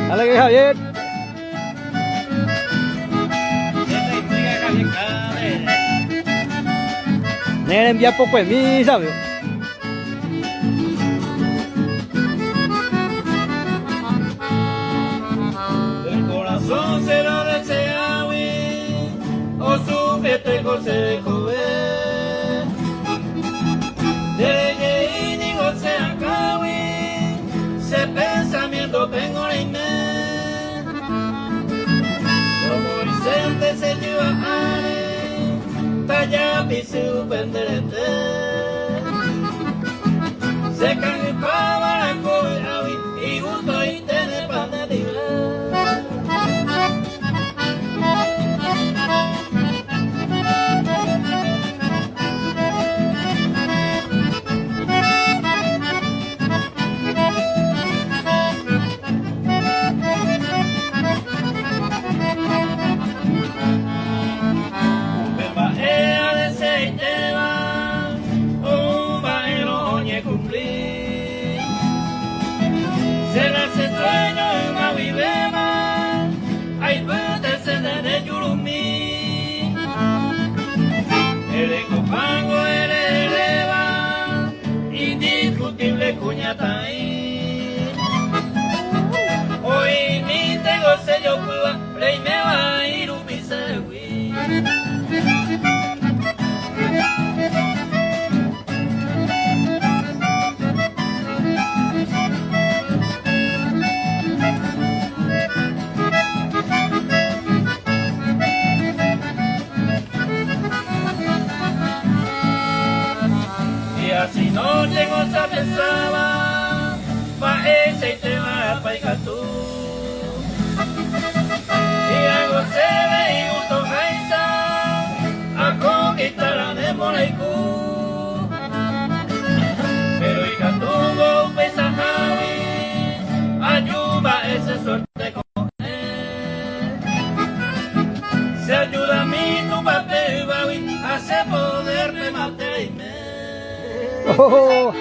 Dale que Javier. Nene envía poco de mí, ¿sabes? El corazón se lo desea, o su festejo se joven. De que inigo se acabe, se pensamiento tengo en mente. Como Vicente se lleva a talla pisu penderete. Se canipaba la cola y gusto y tiene pan de hoy ni tengo sello Cuba, rey me va a ir un bisewi. Y así no tengo esa pensaba, pa' ese y te va pa' tú. Y algo se ve y gusto a conquistar a Nemoleiku. Pero hija tuvo un pesa Javi, ayuda ese suerte con él. Se ayuda a mí tu papel, baby, hace poder remate y me. Oh.